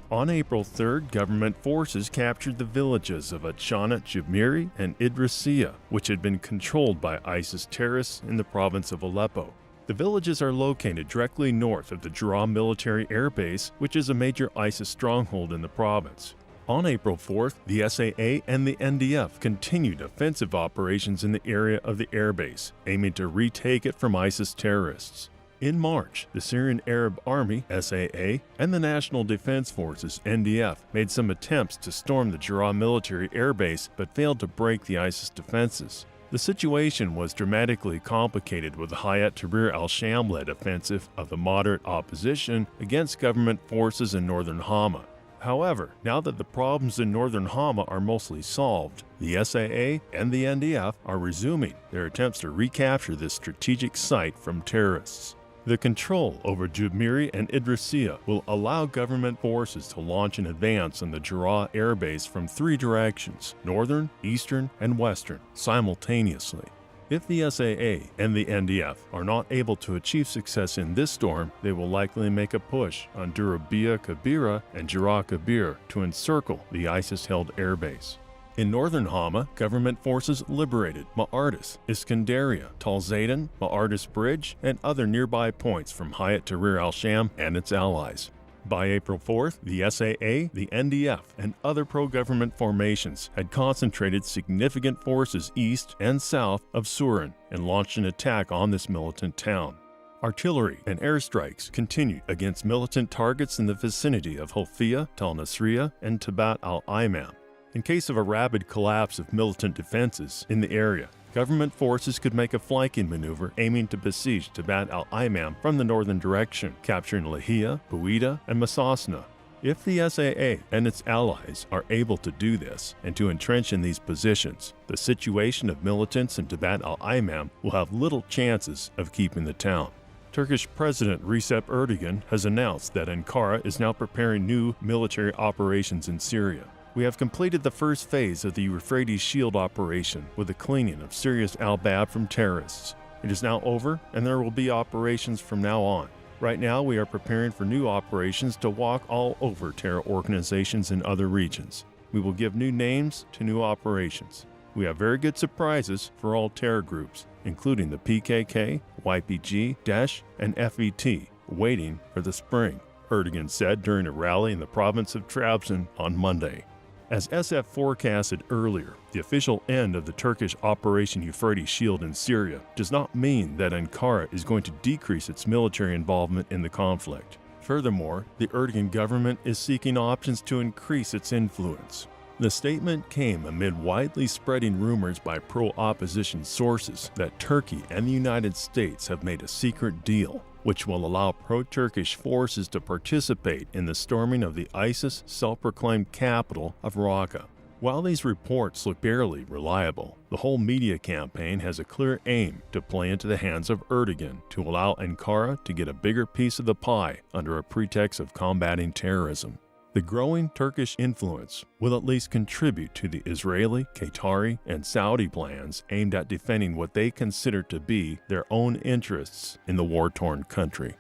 On April 3rd, government forces captured the villages of Achanat Jumiri and Idrisiya, which had been controlled by ISIS terrorists in the province of Aleppo. The villages are located directly north of the Draa military air base, which is a major ISIS stronghold in the province. On April 4th, the SAA and the NDF continued offensive operations in the area of the airbase, aiming to retake it from ISIS terrorists. In March, the Syrian Arab Army (SAA) and the National Defense Forces (NDF) made some attempts to storm the Draa military airbase but failed to break the ISIS defenses. The situation was dramatically complicated with the Hayat Tahrir al-Sham-led offensive of the moderate opposition against government forces in northern Hama. However, now that the problems in northern Hama are mostly solved, the SAA and the NDF are resuming their attempts to recapture this strategic site from terrorists. The control over Jumiri and Idrisiya will allow government forces to launch an advance on the Draa airbase from three directions, northern, eastern, and western, simultaneously. If the SAA and the NDF are not able to achieve success in this storm, they will likely make a push on Durabia Kabira and Draa Kabir to encircle the ISIS-held airbase. In northern Hama, government forces liberated Ma'ardis, Iskandaria, Tal Zaydan, Ma'ardis Bridge, and other nearby points from Hayat Tahrir al-Sham and its allies. By April 4th, the SAA, the NDF, and other pro-government formations had concentrated significant forces east and south of Surin and launched an attack on this militant town. Artillery and airstrikes continued against militant targets in the vicinity of Hulfiya, Tal Nasriya, and Tabat al-Imam. In case of a rapid collapse of militant defenses in the area, government forces could make a flanking maneuver aiming to besiege Tabat al-Imam from the northern direction, capturing Lahia, Buida, and Masasna. If the SAA and its allies are able to do this and to entrench in these positions, the situation of militants in Tabat al-Imam will have little chances of keeping the town. Turkish President Recep Erdogan has announced that Ankara is now preparing new military operations in Syria. We have completed the first phase of the Euphrates Shield operation with the cleaning of Syria's al-Bab from terrorists. It is now over, and there will be operations from now on. Right now, we are preparing for new operations to walk all over terror organizations in other regions. We will give new names to new operations. We have very good surprises for all terror groups, including the PKK, YPG, Daesh, and FET, waiting for the spring, Erdogan said during a rally in the province of Trabzon on Monday. As SF forecasted earlier, the official end of the Turkish Operation Euphrates Shield in Syria does not mean that Ankara is going to decrease its military involvement in the conflict. Furthermore, the Erdogan government is seeking options to increase its influence. The statement came amid widely spreading rumors by pro-opposition sources that Turkey and the United States have made a secret deal, which will allow pro-Turkish forces to participate in the storming of the ISIS self-proclaimed capital of Raqqa. While these reports look barely reliable, the whole media campaign has a clear aim to play into the hands of Erdogan to allow Ankara to get a bigger piece of the pie under a pretext of combating terrorism. The growing Turkish influence will at least contribute to the Israeli, Qatari, and Saudi plans aimed at defending what they consider to be their own interests in the war-torn country.